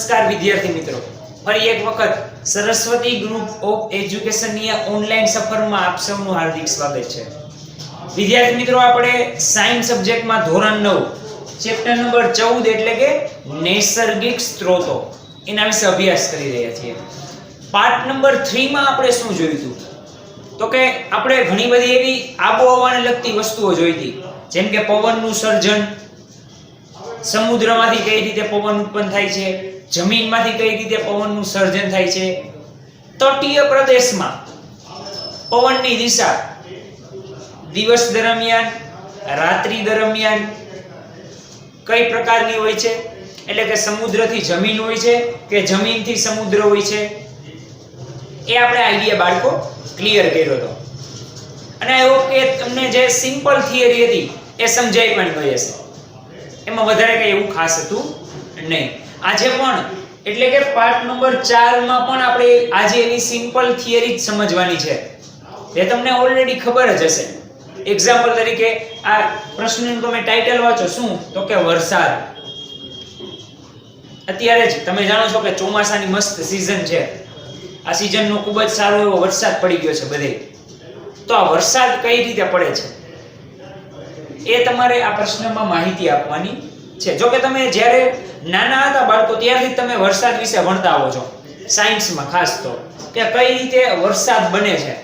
નમસ્કાર વિદ્યાર્થી મિત્રો, ફરી એક વખત સરસ્વતી ગ્રુપ ઓફ એજ્યુકેશનની ઓનલાઈન સફરમાં આપ સૌનું હાર્દિક સ્વાગત છે. વિદ્યાર્થી મિત્રો, આપણે સાયન્સ સબ્જેક્ટમાં ધોરણ 9 ચેપ્ટર નંબર 14 એટલે કે નૈસર્ગિક સ્ત્રોતો એના વિશે અભ્યાસ કરી રહ્યા છીએ. પાર્ટ નંબર 3 માં આપણે શું જોયું હતું? તો કે આપણે ઘણી બધી એવી આબોહવાને લગતી વસ્તુઓ જોઈ હતી, જેમ કે પવનનું સર્જન, સમુદ્રમાંથી કઈ રીતે પવન ઉત્પન્ન થાય છે, જમીનમાંથી કઈ રીતે પવનનું સર્જન થાય છે, તટીય પ્રદેશમાં પવનની દિશા દિવસ દરમિયાન, રાત્રિ દરમિયાન કઈ પ્રકારની હોય છે, એટલે કે સમુદ્રથી જમીન હોય છે કે જમીનથી સમુદ્ર હોય છે, એ આપણે આઈડિયા બાળકો ક્લિયર કર્યો હતો. અને આઈ હોપ કે તમને જે સિમ્પલ થિયરી હતી એ સમજાઈ પણ ગઈ હશે. એમાં વધારે કઈ એવું ખાસ હતું નહીં. આજે પણ એટલે કે પાર્ટ નંબર 4 માં પણ આપણે આજે એવી સિમ્પલ થિયરી જ સમજવાની છે, જે તમને ઓલરેડી ખબર જ હશે. એક્ઝામ્પલ તરીકે આ પ્રશ્નનું તમે ટાઇટલ વાંચો, શું? તો કે વરસાદ. અત્યારે જ તમે જાણો છો કે ચોમાસાની મસ્ત સીઝન છે. આ સીઝનનો ખૂબ જ સારો એવો વરસાદ પડી ગયો છે બધે. તો આ વરસાદ કઈ રીતે પડે છે એ તમારે આ પ્રશ્નમાં માહિતી આપવાની છે. જો કે તમે જ્યારે નાના હતા બાળકો ત્યારથી તમે વરસાદ વિશે ભણતા આવો છો, સાયન્સમાં ખાસ તો, કે કઈ રીતે વરસાદ બને છે.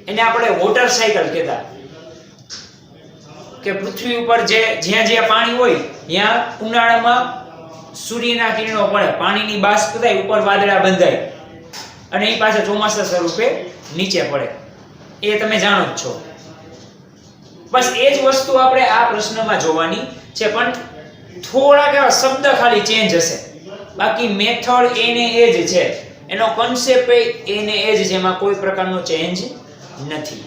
એને આપણે વોટર સાયકલ કહેતા, કે પૃથ્વી ઉપર જ્યાં જ્યાં પાણી હોય ત્યાં ઉનાળામાં સૂર્યના કિરણો પડે, પાણીની બાષ્પ થાય, ઉપર વાદળા બંધાય અને એ પાછા ચોમાસા સ્વરૂપે નીચે પડે. એ તમે જાણો જ છો. બસ એ જ વસ્તુ આપણે આ પ્રશ્નમાં જોવાની છે, પણ થોડાક એવા શબ્દ ખાલી ચેન્જ હશે, બાકી મેથડ એને એ જ છે, એનો કોન્સેપ્ટ એને એ જ છે, એમાં કોઈ પ્રકારનો ચેન્જ નથી.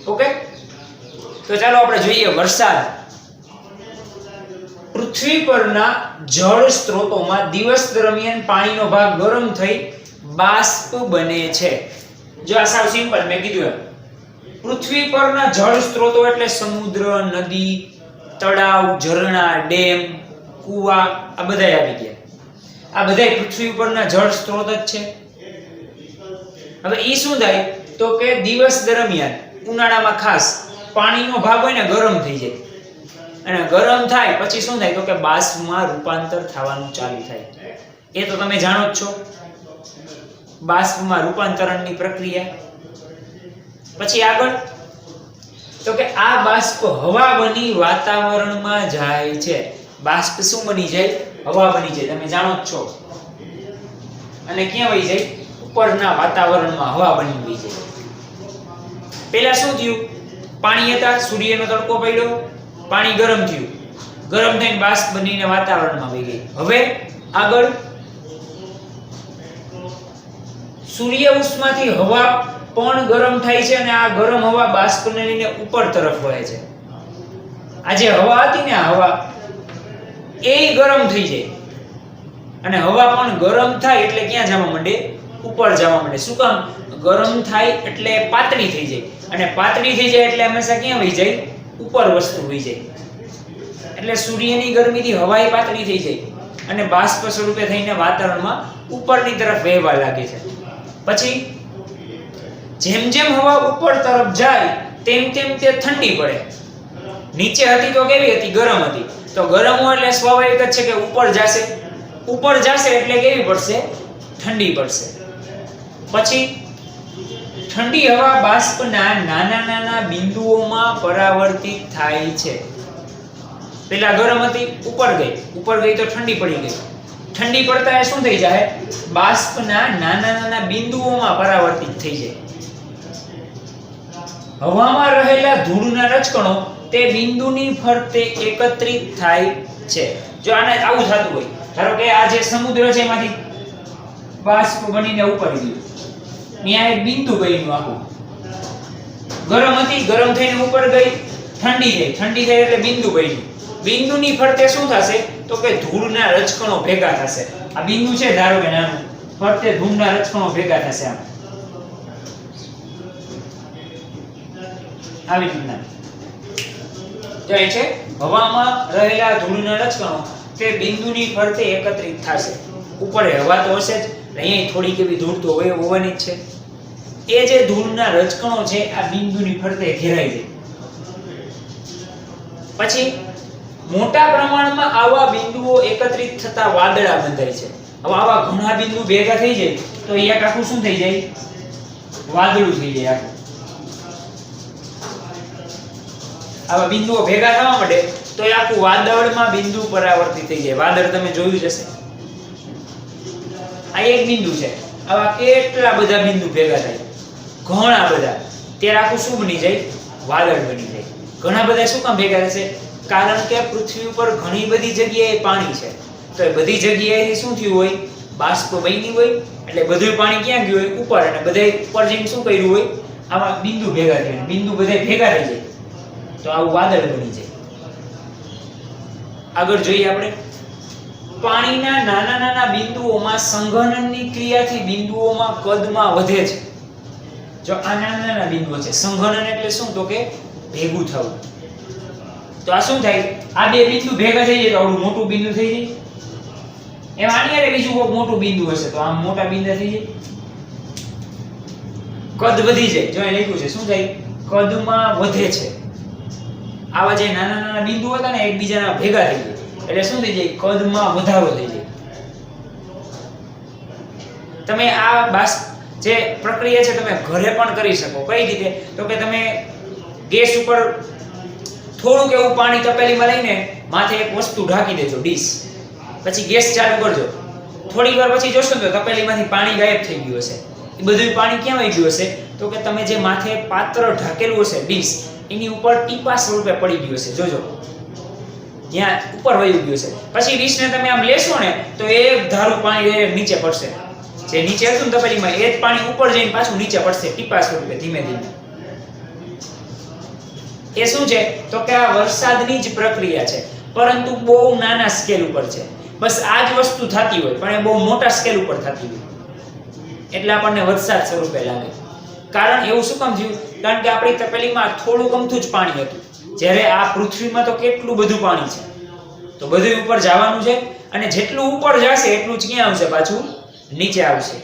ઓકે, તો ચાલો આપણે જોઈએ વરસાદ. પૃથ્વી પરના જળ સ્ત્રોતોમાં દિવસ દરમિયાન પાણીનો ભાગ ગરમ થઈ બાષ્પ બને છે. જો આ સાવ સિમ્પલ મેં કીધું એમ. પૃથ્વી પરના જળ સ્ત્રોતો એટલે સમુદ્ર, નદી, તળાવ, ઝરણા, ડેમ, કુવા, આ બધાય આવી ગયા. આ બધાય પૃથ્વી ઉપરના જળ સ્ત્રોત જ છે. હવે ઈ શું થાય? તો કે દિવસ દરમિયાન ઉનાળામાં ખાસ પાણીનો ભાગ હોય ને ગરમ થઈ જાય, અને ગરમ થાય પછી શું થાય? તો કે બાષ્પમાં રૂપાંતર થવાનું ચાલુ થાય. એ તો તમે જાણો જ છો, બાષ્પમાં રૂપાંતરણની પ્રક્રિયા. પછી આગળ તો કે આ બાષ્પ હવા બની વાતાવરણમાં જાય છે. બાષ્પ શું બની જાય? હવા બની જાય, તમે જાણો જ છો. અને ક્યાં વહી જાય? ઉપરના વાતાવરણમાં હવા બની વહી જાય. પહેલા શું થયું? પાણી હતા, સૂર્યનો તડકો પડ્યો, પાણી ગરમ થયું, ગરમ થઈને બાષ્પ બનીને વાતાવરણમાં વહી ગઈ. હવે આગળ સૂર્ય ઉષ્માથી હવા પણ ગરમ થાય છે, અને આ ગરમ હવા બાષ્પને લઈને ઉપર તરફ વહે છે. આ જે હવા હતી ને, આ હવા એ ગરમ થઈ જાય, અને હવા પણ ગરમ થાય એટલે ક્યાં જવા માંડે? ઉપર જવા માંડે. શું કામ? ગરમ થાય એટલે પાતળી થઈ જાય, અને પાતળી થઈ જાય એટલે હંમેશા ક્યાં વહી જાય? ઉપર વસ્તુ વહી જાય. એટલે સૂર્યની ગરમીથી હવાય પાતળી થઈ જાય અને બાષ્પ સ્વરૂપે થઈને વાતાવરણમાં ઉપરની તરફ વહેવા લાગે છે. પછી જેમ જેમ હવા ઉપર તરફ જાય તેમ તેમ તે ઠંડી પડે. નીચે હતી તો કેવી હતી? ગરમ હતી. તો ગરમ હોય એટલે સ્વાભાવિક જ છે કે ઉપર જશે. ઉપર જશે એટલે કેવી પડશે? ઠંડી પડશે. પછી ઠંડી હવા બાષ્પના નાના નાના બિંદુઓમાં પરાવર્તિત થાય છે. પેલા ગરમ હતી, ઉપર ગઈ તો ઠંડી પડી ગઈ. ઠંડી પડતા એ શું થઈ જાય? બાષ્પના નાના નાના બિંદુઓમાં પરાવર્તિત થઈ જાય. હવામાં રહેલા ધૂળના રજકણો તે બિંદુની ફરતે એકત્રિત થાય છે. જો આને આવું થતું હોય, ધારો કે આ જે સમુદ્ર છે એમાંથી બાષ્પ બનીને ઉપર ગયું, ત્યાં એક બિંદુ બન્યું આખું. ગરમ હતી, ગરમ થઈને ઉપર ગઈ, ઠંડી થઈ એટલે બિંદુ બન્યું. બિંદુની ફરતે શું થશે? તો કે ધૂળના રજકણો ભેગા થશે. આ બિંદુ છે ધારો કે નાનું, ફરતે ધૂળના રજકણો ભેગા થશે. આમ આવી રીતના જાય છે. હવામાં રહેલા ધૂળના રજકણો તે બિંદુની ફરતે એકત્રિત થશે. ઉપર હવા તો હશે જ, અહીંયા થોડીક એવી ધૂળ તો હોવાની જ છે. એ જે ધૂળના રજકણો છે આ બિંદુની ફરતે ઘેરાઈ જાય. પછી મોટા પ્રમાણમાં આવા બિંદુઓ એકત્રિત થતા વાદળા બંધાય છે. હવે આવા ઘણા બિંદુ ભેગા થઈ જાય તો એક આખું શું થઈ જાય? વાદળું થઈ જાય આખું. આવા બિંદુઓ ભેગા થવા માંડે તો એ આખું વાદળમાં બિંદુ પરાવર્તિત થઈ જાય. વાદળ તમે જોયું જ હશે. આ એક બિંદુ છે, આવા કેટલા બધા બિંદુ ભેગા થાય, ઘણા બધા. ત્યારે આખું શું બની જાય? વાદળ બની જાય. ઘણા બધા શું કામ ભેગા થશે? કારણ કે પૃથ્વી ઉપર ઘણી બધી જગ્યાએ પાણી છે. તો એ બધી જગ્યાએ શું થયું હોય? બાષ્પ બની હોય. એટલે બધું પાણી ક્યાં ગયું હોય? ઉપર. અને બધે ઉપર જઈને શું કર્યું હોય? આવા બિંદુ ભેગા થયા. બિંદુ બધા ભેગા થઈ જાય તો આવું વાદળ બની જાય. આગળ જોઈએ આપણે. પાણીના નાના નાના બિંદુઓમાં સંઘનનની ક્રિયાથી બિંદુઓમાં કદમાં વધે છે. જો આ નાના નાના બિંદુઓ છે, સંઘનન એટલે શું? તો કે ભેગું થવું. તો આ શું થાય? આ બે બિંદુ ભેગા થઈ જાય તો આવડું મોટું બિંદુ થઈ જાય. એમ આની હારે બીજું કોઈ મોટું બિંદુ હશે તો આમ મોટા બિંદુ થઈ જાય. કદ વધી જાય. જો અહીં લખ્યું છે શું થાય? કદમાં વધે છે. આવા જે નાના નાના બિંદુ હતા ને એકબીજાના ભેગા થઈ જાય એટલે શું થઈ જાય? કદમાં વધારો થઈ જાય. તમે આ જે પ્રક્રિયા છે તમે ઘરે પણ કરી શકો. કઈ રીતે? તો કે તમે ગેસ ઉપર થોડુંક એવું પાણી તપેલીમાં લઈને માથે એક વસ્તુ ઢાંકી દેજો, ડીશ. પછી ગેસ ચાલુ કરજો. થોડી વાર પછી જોશો તો તપેલીમાંથી પાણી ગાયબ થઈ ગયું હશે. એ બધું પાણી ક્યાં વહી ગયું હશે? તો કે તમે જે માથે પાત્ર ઢાંકેલું હશે, ડીશ, એની ઉપર ટીપા સ્વરૂપે પડી ગયું હશે. જોજો ત્યાં ઉપર વહી ગયું હશે. પછી ડીશને તમે આમ લેશો ને તો એક ધારું પાણી નીચે પડશે. જે નીચે હતું ને તપેલીમાં એ જ પાણી ઉપર જઈને પાછું નીચે પડશે ટીપા સ્વરૂપે ધીમે ધીમે. એ શું છે? તો કે આ વરસાદની જ પ્રક્રિયા છે, પરંતુ બહુ નાના સ્કેલ ઉપર છે. બસ આ જ વસ્તુ થતી હોય પણ એ બહુ મોટા સ્કેલ ઉપર થતી હોય એટલે આપણને વરસાદ સ્વરૂપે લાગે. કારણ એવું શું કામ થયું? કારણ કે આપણી તપેલીમાં થોડું અમથું જ પાણી હતું, જ્યારે આ પૃથ્વીમાં તો કેટલું બધું પાણી છે. તો બધું ઉપર જવાનું છે અને જેટલું ઉપર જશે એટલું જ ક્યાં આવશે? પાછું નીચે આવશે.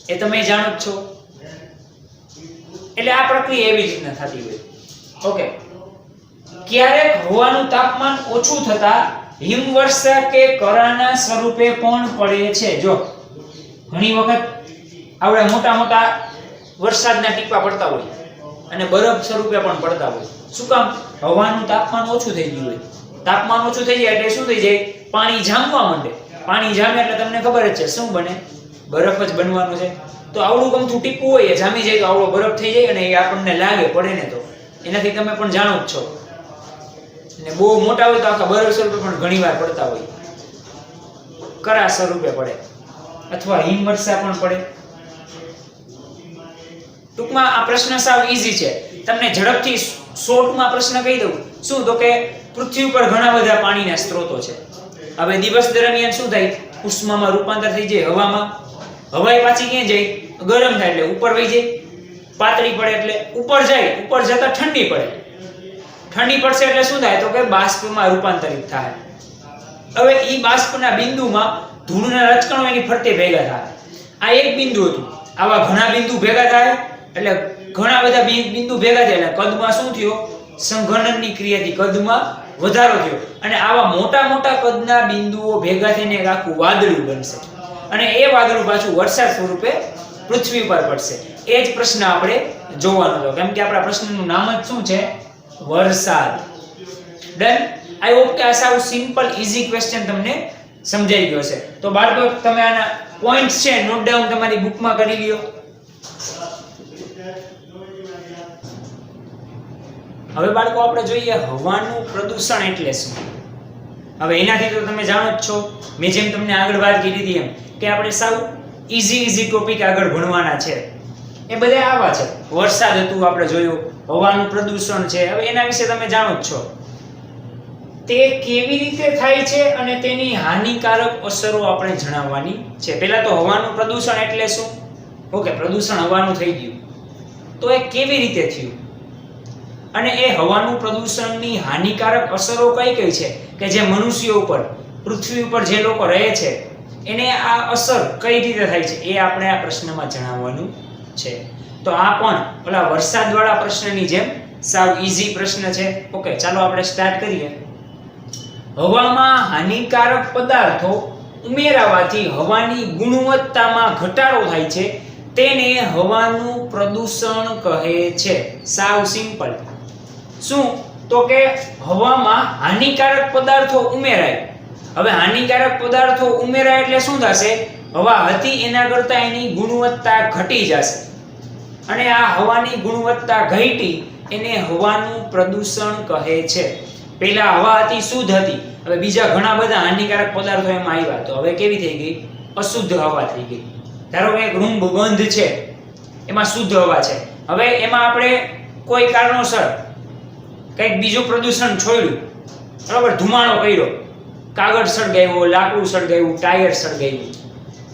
એ તમે જાણો જ છો. એટલે આ પ્રક્રિયા એવી રીતના થતી હોય. ઓકે. ક્યારેક હવાનું તાપમાન ઓછું થતા હિમવર્ષા કે કરાના સ્વરૂપે પણ પડે છે. જો ઘણી વખત આવડા મોટા મોટા વરસાદના ટીપા પડતા હોય અને બરફ સ્વરૂપે પણ પડતા હોય. શું કામ? હવાનું તાપમાન ઓછું થઈ ગયું હોય. તાપમાન ઓછું થઈ જાય એટલે શું થઈ જાય? પાણી જામવા માંડે. પાણી જામે એટલે તમને ખબર જ છે શું બને? બરફ જ બનવાનું છે. તો આવડું ગમતું ટીપું હોય એ જામી જાય તો આવડો બરફ થઈ જાય અને એ આપણને લાગે પડે ને તો એનાથી તમે પણ જાણો જ છો. અને બહુ મોટા હોય તો આખા બરફ સ્વરૂપે પણ ઘણીવાર પડતા હોય. કરા સ્વરૂપે પડે અથવા હિમવર્ષા પણ પડે. ટૂંકમાં આ પ્રશ્ન સાવ ઈઝી છે. તમને ઝડપથી શોર્ટમાં પ્રશ્ન કહી દઉં. શું? તો કે પૃથ્વી ઉપર ઘણા બધા પાણીના સ્ત્રોતો છે. હવે દિવસ દરમિયાન શું થાય? ઉષ્મામાં રૂપાંતર થઈ જાય હવામાં. હવા પાછી ક્યાં જાય? ગરમ થાય એટલે ઉપર વહી જાય. પાતળી પડે એટલે ઉપર જાય. ઉપર જતા ઠંડી પડે. ઠંડી પડશે એટલે શું થાય? તો કે બાષ્પમાં રૂપાંતરિત થાય. હવે ઈ બાષ્પના બિંદુમાં ધૂળના રજકણો એની ફરતે ભેગા થાય. આ એક બિંદુ હતું. આવા ઘણા બિંદુ ભેગા થાય એટલે ઘણા બધા બિંદુ ભેગા થયા એટલે કદમાં શું થયો? સંઘનનની ક્રિયાથી કદમાં વધારો થયો અને આવા મોટા મોટા કદના બિંદુઓ ભેગા થઈને એક આખું વાદળું બનશે અને એ વાદળું પાછું વરસાદ સ્વરૂપે પૃથ્વી પર પડશે. એ જ પ્રશ્ન આપણે જોવાનો હતો કેમ કે આપણા પ્રશ્નનું નામ જ શું છે? વરસાદ. ડન. આઈ હોપ કે આ સાવ સિમ્પલ ઈઝી ક્વેશ્ચન તમને સમજાઈ ગયો છે. તો બાળકો તમે આના પોઈન્ટ્સ છે નોટ ડાઉન તમારી બુકમાં કરી લ્યો. હવે બાળકો આપણે જોઈએ હવાનું પ્રદૂષણ એટલે શું. હવે એનાથી તો તમે જાણો જ છો. મેં જેમ તમને આગળ વાત કરી હતી એમ કે આપણે સાવ ઈઝી ટોપિક આગળ ભણવાના છે. એ બધા આવા છે. વરસાદ હતું આપણે જોયું, હવાનું પ્રદૂષણ છે. હવે એના વિશે તમે જાણો જ છો. તે કેવી રીતે થાય છે અને તેની હાનિકારક અસરો આપણે જણાવવાની છે. પહેલા તો હવાનું પ્રદૂષણ એટલે શું? ઓકે, પ્રદૂષણ હવાનું થઈ ગયું તો એ કેવી રીતે થયું અને એ હવાનું પ્રદૂષણની હાનિકારક અસરો કઈ કઈ છે કે જે મનુષ્યો ઉપર, પૃથ્વી ઉપર જે લોકો રહે છે એને આ અસર કઈ રીતે થાય છે એ આપણે આ પ્રશ્નમાં જણાવવાનું છે. તો આ પણ ઓલા વરસાદવાળા પ્રશ્નની જેમ સાવ ઈઝી પ્રશ્ન છે. ઓકે, ચાલો આપણે સ્ટાર્ટ કરીએ. હવામાં હાનિકારક પદાર્થો ઉમેરાવાથી હવાની ગુણવત્તામાં ઘટાડો થાય છે, તેને હવાનું પ્રદૂષણ કહે છે. સાવ સિમ્પલ. શું? તો કે હવામાં હાનિકારક પદાર્થો ઉમેરાય. હવે હાનિકારક પદાર્થો ઉમેરાય એટલે શું થશે? હવા હતી એના કરતા એની ગુણવત્તા ઘટી જશે, અને આ હવાની ગુણવત્તા ઘટી એને હવાનું પ્રદૂષણ કહે છે. પહેલા હવા હતી, શુદ્ધ હતી, હવે બીજા ઘણા બધા હાનિકારક પદાર્થો એમાં આવ્યા, તો હવે કેવી થઈ ગઈ? અશુદ્ધ હવા થઈ ગઈ. ધારો કે એક રૂમ બંધ છે, એમાં શુદ્ધ હવા છે, હવે એમાં આપણે કોઈ કારણોસર કંઈક બીજું પ્રદૂષણ છોડ્યું, બરાબર, ધુમાડો કર્યો, કાગળ સળગાવ્યો, લાકડું સળગાવ્યું, ટાયર સળગાવ્યું,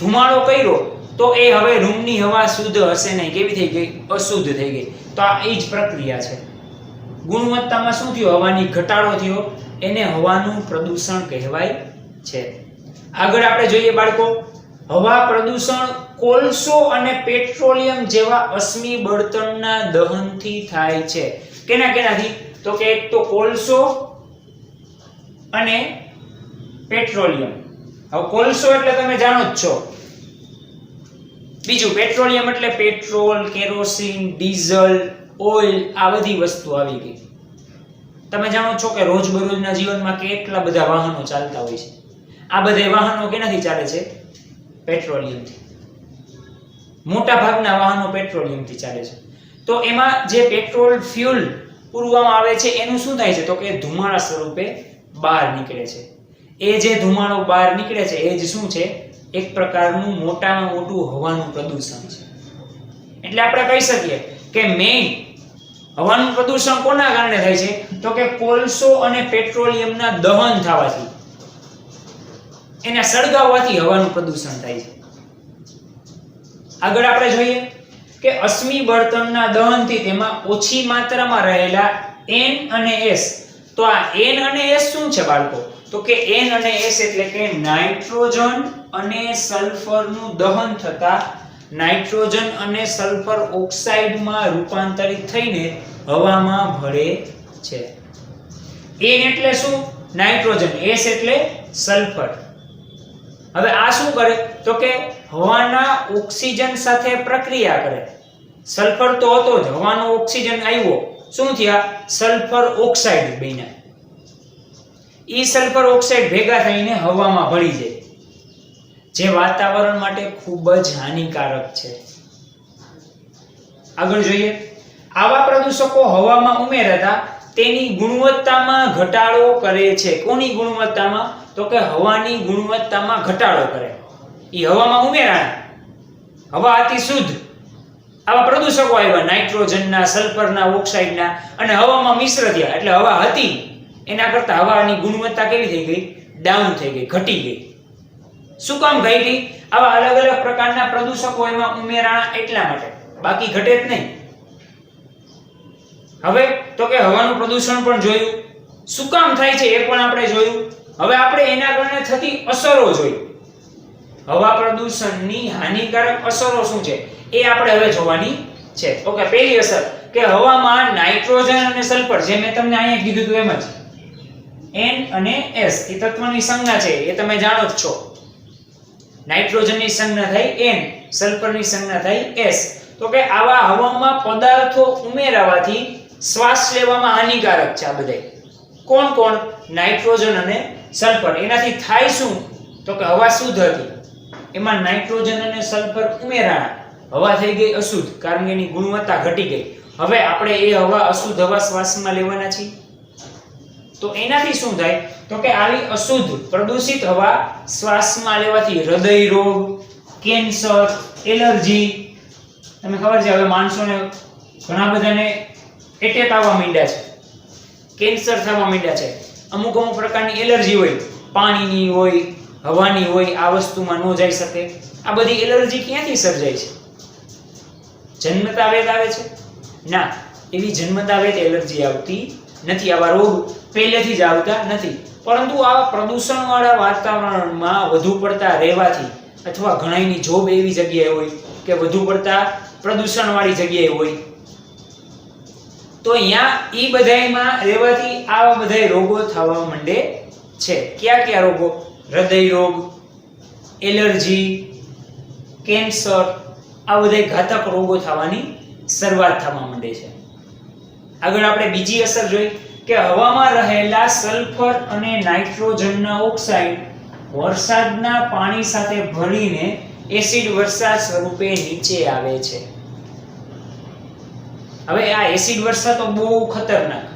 ધુમાડો કર્યો, તો એ હવે રૂમની હવા શુદ્ધ હશે નહીં. કેવી થઈ ગઈ? અશુદ્ધ થઈ ગઈ. તો આ એ જ પ્રક્રિયા છે. ગુણવત્તામાં શું થયું? હવાની ઘટાડો થયો, એને હવાનું પ્રદૂષણ કહેવાય છે. આગળ આપણે જોઈએ બાળકો, હવા પ્રદૂષણ કોલસો અને પેટ્રોલિયમ જેવા અશ્મિ બળતણના દહનથી થાય છે. કેનાથી? તો કે એક તો કોલસો અને પેટ્રોલિયમ. હવે કોલસો એટલે તમે જાણો જ છો. બીજું પેટ્રોલિયમ એટલે પેટ્રોલ, કેરોસીન, ડીઝલ, ઓઇલ, આ બધી વસ્તુ આવી ગઈ. તમે જાણો છો કે રોજબરોજના જીવનમાં કેટલા બધા વાહનો ચાલતા હોય છે. આ બધા વાહનો કેનાથી ચાલે છે? પેટ્રોલિયમથી. મોટા ભાગના વાહનો પેટ્રોલિયમથી ચાલે છે. તો એમાં જે પેટ્રોલ ફ્યુલ પૂરવામાં આવે છે એનું શું થાય છે? તો કે ધુમાડા સ્વરૂપે બહાર નીકળે છે. એ જે ધુમાડો બહાર નીકળે છે એ જ શું છે? એક પ્રકારનું મોટામાં મોટું હવાનું પ્રદૂષણ છે. એટલે આપણે કહી શકીએ કે મેઇન હવાનું પ્રદૂષણ કોના કારણે થાય છે? તો કે કોલસો અને પેટ્રોલિયમના દહન થવાથી, એને સળગાવવાથી હવાનું પ્રદૂષણ થાય છે. આગળ આપણે જોઈએ કે અશ્મિ બળતણના દહનથી તેમાં ઓછી માત્રામાં રહેલા N અને S. તો આ N અને S શું છે બાળકો? તો કે N અને S એટલે કે નાઇટ્રોજન અને સલ્ફરનું દહન થતા નાઇટ્રોજન અને સલ્ફર ઓક્સાઇડમાં રૂપાંતરિત થઈને હવામાં ભળે છે. N એટલે શું? નાઇટ્રોજન. S એટલે સલ્ફર. હવે આ શું કરે? તો કે હવાના ઓક્સિજન સાથે પ્રક્રિયા કરે. સલ્ફર તો હતો જ, હવાનો ઓક્સિજન આવ્યો, શું થયા? સલ્ફર ઓક્સાઇડ બન્યા. ઈ સલ્ફર ઓક્સાઇડ ભેગા થઈને હવામાં ભળી જાય, જે વાતાવરણ માટે ખૂબ જ હાનિકારક છે. આગળ જોઈએ, આવા પ્રદૂષકો હવામાં ઉમેરાતા તેની ગુણવત્તામાં ઘટાડો કરે છે. કોની ગુણવત્તામાં? તો કે હવાની ગુણવત્તામાં ઘટાડો કરે. ઈ હવામાં ઉમેરાણા, હવા હતી શુદ્ધ, આવા પ્રદૂષકો આવ્યા, નાઇટ્રોજનના, સલ્ફરના, ઓક્સાઇડના, અને હવામાં મિશ્ર થયા, એટલે હવા હતી એના કરતા હવાની ગુણવત્તા કેવી થઈ ગઈ? ડાઉન થઈ ગઈ, ઘટી ગઈ. શું કામ ઘટી? આવા અલગ અલગ પ્રકારના પ્રદૂષકો એમાં ઉમેરાણા એટલા માટે, બાકી ઘટે જ નહીં. હવે તો કે હવાનું પ્રદૂષણ પણ જોયું, શું કામ થાય છે એ પણ આપણે જોયું. હવે આપણે એના કારણે થતી અસરો જોઈ. હવા પ્રદૂષણની હાનિકારક અસરો શું છે એ આપણે હવે જોવાની છે. ઓકે, પહેલી અસર કે હવામાં નાઇટ્રોજન અને સલ્ફર, જે મેં તમને અહીંયા કીધું હતું એમ જ, N અને S એ તત્વની સંજ્ઞા છે, એ તમે જાણો જ છો. નાઇટ્રોજનની સંજ્ઞા થઈ N, સલ્ફરની સંજ્ઞા થઈ S. તો કે આવા હવામાં પદાર્થો ઉમેરાવાથી શ્વાસ લેવામાં હાનિકારક છે. આ બધા કોણ કોણ? નાઇટ્રોજન અને સલ્ફર. એનાથી થાય શું? તો કે હવા શુદ્ધ હતી, એમાં નાઇટ્રોજન અને સલ્ફર ઉમેરાણા, હવા થઈ ગઈ અશુદ્ધ, કારણ કે એની ગુણવત્તા ઘટી ગઈ. હવે આપણે એ હવા, અશુદ્ધ હવા શ્વાસમાં લેવાના છીએ, તો એનાથી શું થાય? તો કે આવી અશુદ્ધ પ્રદૂષિત હવા શ્વાસમાં લેવાથી હૃદય રોગ, કેન્સર, એલર્જી, તમને ખબર છે હવે માણસોને ઘણા બધાને એટેક આવવા માંડ્યા છે, કેન્સર થવા માંડ્યા છે. અમુક પ્રકારની એલર્જી હોય, પાણીની હોય, હવાની હોય, આ વસ્તુમાં ન જઈ શકે. આ બધી એલર્જી ક્યાંથી સર્જાય છે? જન્મતા વેદ આવે છે? ના, એવી જન્મતા વેદ એલર્જી આવતી નથી. આવા રોગ પહેલેથી જ આવતા નથી, પરંતુ આ પ્રદૂષણવાળા વાતાવરણમાં વધુ પડતા રહેવાથી અથવા ઘણાની જોબ એવી જગ્યાએ હોય કે વધુ પડતા પ્રદૂષણવાળી જગ્યાએ હોય, તો અહીંયા ઈ બધાયમાં રહેવાથી આવા બધા રોગો થવા માંડે છે. કયા કયા રોગો? હૃદય રોગ, એલર્જી, કેન્સર, આ બધા ઘાતક રોગો થવાની શરૂઆત થવા માંડે છે. આગળ આપણે બીજી અસર જોઈ કે હવામાં રહેલા સલ્ફર અને નાઇટ્રોજનના ઓક્સાઇડ વરસાદના પાણી સાથે ભળીને એસિડ વર્ષા સ્વરૂપે નીચે આવે છે. હવે આ એસિડ વર્ષા તો બહુ ખતરનાક.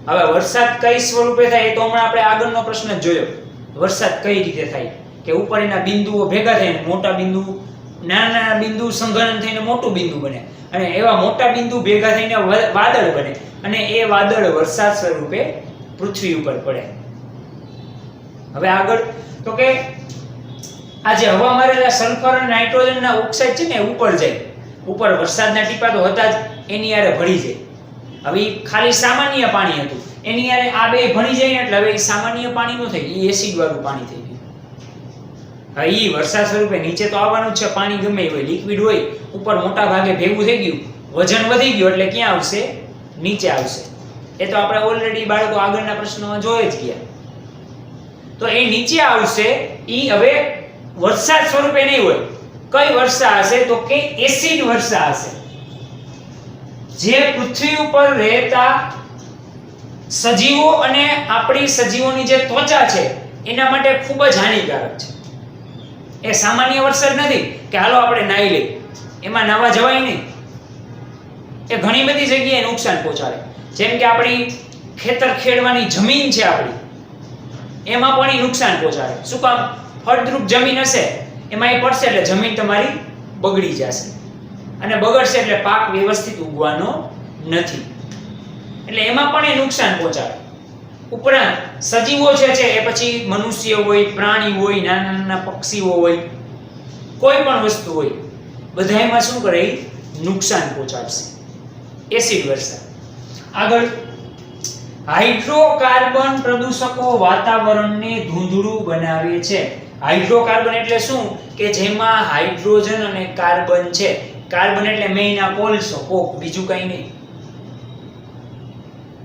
હવે વરસાદ કઈ સ્વરૂપે થાય એ તો હમણાં આપણે આગળનો પ્રશ્ન જ જોયો. વરસાદ કઈ રીતે થાય કે ઉપરના બિંદુઓ ભેગા થઈને મોટા બિંદુ, નાના બિંદુ સંઘનન થઈને મોટું બિંદુ બને, અને એવા મોટા બિંદુ ભેગા થઈને વાદળ બને, અને એ વાદળ વરસાદ સ્વરૂપે પૃથ્વી ઉપર પડે. હવે આગળ તો કે આ જે હવામાં રહેલા સલ્ફર અને નાઇટ્રોજનના ઓક્સાઇડ છે ને ઉપર જાય, ઉપર વરસાદના ટીપા તો હતા જ, એની હારે ભળી જાય. હવે ખાલી સામાન્ય પાણી હતું, એની હારે આ બે ભળી જાય ને એટલે હવે એ સામાન્ય પાણી ન થઈ, એ એસિડ વાળું પાણી થઈ ગયું. હવે ઈ વરસાદ સ્વરૂપે નીચે તો આવવાનું જ છે. પાણી ગમે હોય, લિક્વિડ હોય, ઉપર મોટા ભાગે ભેગું થઈ ગયું, વજન વધી ગયું એટલે ક્યાં આવશે? નીચે આવશે. એ તો આપણે ઓલરેડી બાળકો આગળના પ્રશ્નોમાં જોઈ જ ગયા. તો એ નીચે આવશે, ઈ હવે વરસાદ સ્વરૂપે નહીં હોય. કઈ વર્ષા હશે? તો કે એસિડ વર્ષા હશે, જે પૃથ્વી ઉપર રહેતા સજીવો અને આપણી સજીવોની જે ત્વચા છે એના માટે ખૂબ જ હાનિકારક છે. એ સામાન્ય વરસાદ નથી કે હાલો આપણે નાહી લઈએ, એમાં નાવા જવાય નહીં. એ ઘણી બધી જગ્યાએ નુકસાન પહોંચાડે. જેમ કે આપણી ખેતર ખેડવાની જમીન છે આપણી, એમાં પણ એ નુકસાન પહોંચાડે. શું કામ? ફળદ્રુપ જમીન હશે, એમાં એ પડશે એટલે જમીન તમારી બગડી જશે, અને બગડશે એટલે પાક વ્યવસ્થિત ઉગવાનો નથી, એટલે એમાં પણ એ નુકસાન પહોંચાડે. ઉપરાંત સજીવો છે એ પછી મનુષ્ય હોય, પ્રાણી હોય, નાના નાના પક્ષીઓ હોય, કોઈ પણ વસ્તુ હોય, બધાયમાં શું કરે? નુકસાન પહોંચાડશે. એસિડ વર્ષા. આગળ હાઇડ્રોકાર્બન પ્રદૂષકો વાતાવરણને ધૂંધળું બનાવે છે. હાઇડ્રોકાર્બન એટલે શું? કે જેમાં હાઇડ્રોજન અને કાર્બન છે. કાર્બન એટલે મેઇન આ કોલસો, કોક, બીજું કંઈ નહીં.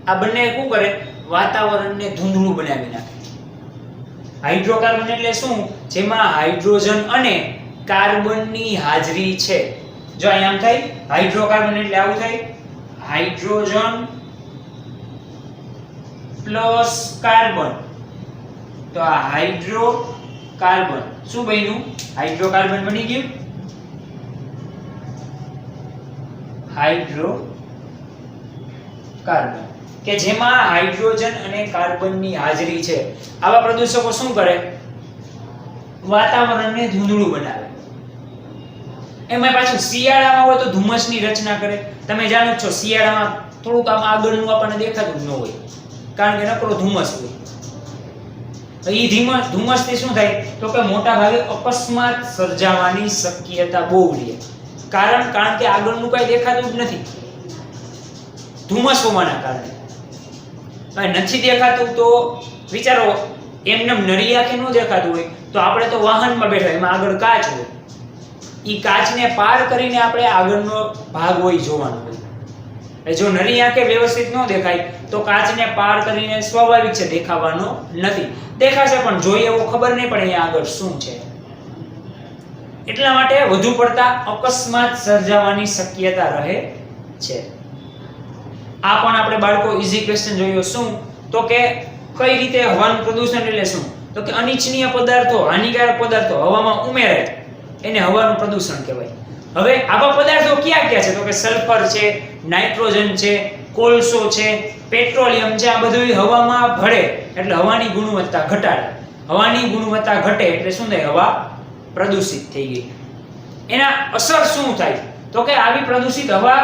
આ બંને શું કરે? વાતાવરણને ધૂંધળું બનાવી નાખે. હાઇડ્રોકાર્બન એટલે શું? જેમાં હાઇડ્રોજન અને કાર્બનની હાજરી છે. જો અહીં આમ થાય, હાઇડ્રોકાર્બન એટલે આવું થાય, હાઇડ્રોજન પ્લસ કાર્બન. તો આ હાઇડ્રોકાર્બન શું બન્યું? હાઇડ્રોકાર્બન બની ગયું. હાઇડ્રોકાર્બન કે જેમાં હાઇડ્રોજન અને કાર્બનની હાજરી છે. આવા પ્રદૂષકો શું કરે? વાતાવરણને ધૂંધળું બનાવે. એમાં પાછું શિયાળામાં હોય તો ધુમ્મસની રચના કરે. તમે જાણો છો શિયાળામાં થોડુંક આમ આગળનું આપણને દેખાતું જ ન હોય, કારણ કે નકરો ધુમ્મસ હોય. ઈ ધુમ્મસથી શું થાય? તો કે મોટા ભાગે અકસ્માત સર્જાવાની શક્યતા બહુ રહે. કારણ કે આગળનું કઈ દેખાતું જ નથી, ધુમ્મસ હોવાના કારણે. નથી દેખાતું તો વિચારો, એમને નરી આંખે ન દેખાતું હોય તો આપણે તો વાહનમાં બેઠા, એમાં આગળ કાચ હોય, ઈ કાચને પાર કરીને આપણે આગળનો ભાગ હોય જોવાનો હોય. જો નરી આંખે વ્યવસ્થિત ન દેખાય તો કાચને પાર કરીને સ્વાભાવિક છે દેખાવાનો નથી. દેખાશે પણ જોઈએ એવો ખબર નહીં પડે અહીંયા આગળ શું છે. એટલા માટે વધુ પડતા અકસ્માત સર્જાવાની શક્યતા રહે છે. આ પણ આપણે બાળકો ઈઝી ક્વેશ્ચન જોયો. શું? તો કે કઈ રીતે હવાનું પ્રદૂષણ એટલે શું? તો કે અનિચ્છનીય પદાર્થો, હાનિકારક પદાર્થો હવામાં ઉમેરાય એને હવાનું પ્રદૂષણ કહેવાય. હવે આવા પદાર્થો ક્યાં ક્યાં છે? તો કે સલ્ફર છે, નાઇટ્રોજન છે, કોલસો છે, પેટ્રોલિયમ છે. આ બધું હવામાં ભળે એટલે હવાની ગુણવત્તા ઘટાડે. હવાની ગુણવત્તા ઘટે એટલે શું થાય? હવા પ્રદૂષિત થઈ ગઈ. એના અસર શું થાય? તો કે આવી પ્રદૂષિત હવા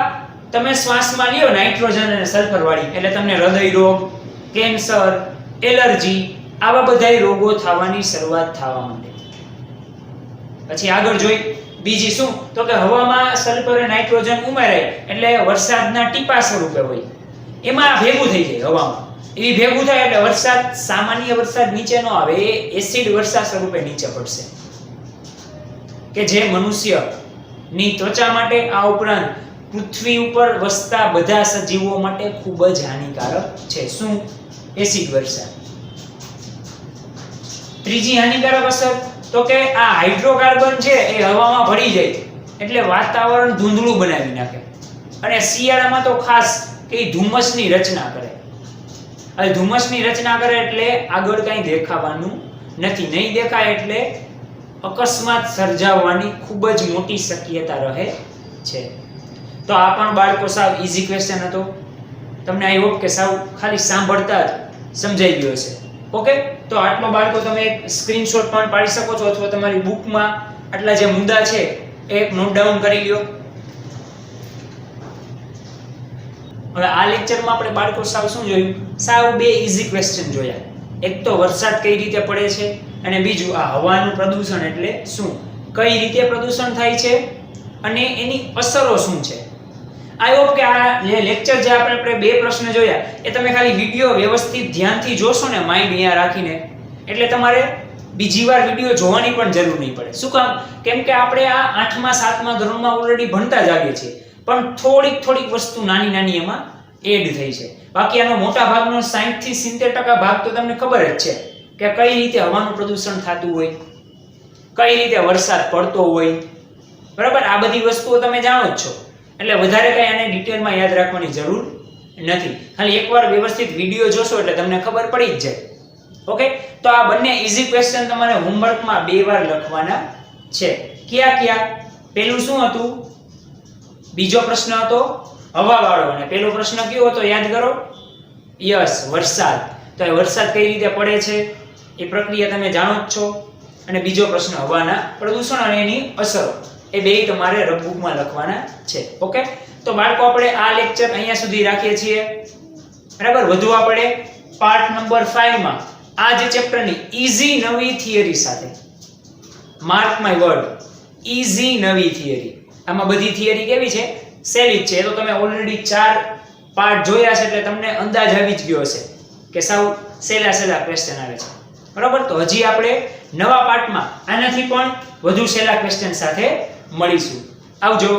તમે શ્વાસમાં લ્યો નાઇટ્રોજન અને સલ્ફર વાળી, એટલે તમને હૃદય રોગ, કેન્સર, એલર્જી, આવા બધા રોગો થવાની શરૂઆત થવા માંડે. પછી આગળ જોઈ બીજી શું? તો કે હવામાં સલ્ફર અને નાઇટ્રોજન ઉમેરાય એટલે વરસાદના ટીપા સ્વરૂપે હોય, એમાં ભેગું થઈ જાય હવામાં. એ ભેગું થાય એટલે વરસાદ, સામાન્ય વરસાદ નીચે ન આવે, એ એસિડ વર્ષા સ્વરૂપે નીચે પડશે, કે જે મનુષ્યની ત્વચા માટે, આ ઉપરાંત પૃથ્વી ઉપર વસતા બધા સજીવો માટે ખૂબ જ હાનિકારક છે. શું? એસિડ વર્ષા. ત્રીજી હાનિકારક અસર તો કે આ હાઇડ્રોકાર્બન છે એ હવામાં ભળી જાય એટલે વાતાવરણ ધૂંધળું બનાવી નાખે, અને શિયાળામાં તો ખાસ કે ધુમ્મસની રચના કરે. હવે ધુમ્મસની રચના કરે એટલે આગળ કંઈ દેખાવાનું નથી, નહીં દેખાય એટલે અકસ્માત સર્જાવવાની ખૂબ જ મોટી શક્યતા રહે છે. તો આ પણ બાળકો સાવ ઈઝી ક્વેશ્ચન હતો. તમને આઈ હોપ કે સાવ ખાલી સાંભળતા જ સમજાઈ ગયો હશે. ઓકે, તો આટલો બાળકો તમે એક સ્ક્રીનશોટ પણ પાડી શકો છો, અથવા તમારી બુકમાં આટલા જે મુદ્દા છે એક નોટ ડાઉન કરી લ્યો. હવે આ લેક્ચરમાં આપણે બાળકો સાવ શું જોયું? સાવ બે ઈઝી ક્વેશ્ચન જોયા. એક તો વરસાદ કઈ રીતે પડે છે, અને બીજું આ હવાનું પ્રદૂષણ એટલે શું, કઈ રીતે પ્રદૂષણ થાય છે, અને એની અસરો શું છે. આઈ હોપ કે આ જે લેક્ચર જે આપણે બે પ્રશ્ન જોયા એ તમે ખાલી વિડિયો વ્યવસ્થિત ધ્યાનથી જોશો ને, માઇન્ડ અહીંયા રાખીને, એટલે તમારે બીજી વાર વિડિયો જોવાની પણ જરૂર નહીં પડે. શું કામ? કેમ કે આપણે આ 8મા 7મા ધોરણમાં ઓલરેડી ભણતા જ આવીએ છીએ, પણ થોડીક વસ્તુ નાની નાની એમાં એડ થઈ છે. બાકી આનો મોટા ભાગનો 60 થી 70% ભાગ તો તમને ખબર જ છે કે કઈ રીતે હવાનું પ્રદૂષણ થતું હોય, કઈ રીતે વરસાદ પડતો હોય, બરાબર? આ બધી વસ્તુઓ તમે જાણો જ છો, એટલે વધારે કઈ આને ડિટેલમાં યાદ રાખવાની જરૂર નથી. ખાલી એકવાર વ્યવસ્થિત વિડિયો જોશો એટલે તમને ખબર પડી જ જાય. ઓકે, તો આ બંને ઈઝી ક્વેશ્ચન તમારે હોમવર્કમાં 2 વાર લખવાના છે. ક્યાં? પહેલું શું હતું? બીજો પ્રશ્ન હતો હવાવાળો, અને પહેલો પ્રશ્ન કયો હતો યાદ કરો? યસ, વરસાદ. તો એ વરસાદ કઈ રીતે પડે છે એ પ્રક્રિયા તમે જાણો જ છો, અને બીજો પ્રશ્ન હવાના પ્રદૂષણ અને એની અસરો, એ બેય તમારે રફબુકમાં લખવાના છે. ઓકે, તો બાળકો આપણે આ લેક્ચર અહીંયા સુધી રાખીએ છીએ, બરાબર? વધુ આપણે પાર્ટ નંબર 5 માં આ જે ચેપ્ટરની ઈઝી નવી થિયરી સાથે, માર્ક માય વર્ડ, ઈઝી નવી થિયરી. આમાં બધી થિયરી કેવી છે? સહેલી જ છે. એ તો તમે ઓલરેડી 4 પાર્ટ જોયા છે એટલે તમને અંદાજ આવી જ ગયો હશે કે સાવ સહેલા ક્વેશ્ચન આવે છે, બરાબર? તો હજી આપણે નવા પાર્ટમાં આનાથી પણ વધુ સહેલા ક્વેશ્ચન સાથે મળીશું. આવજો.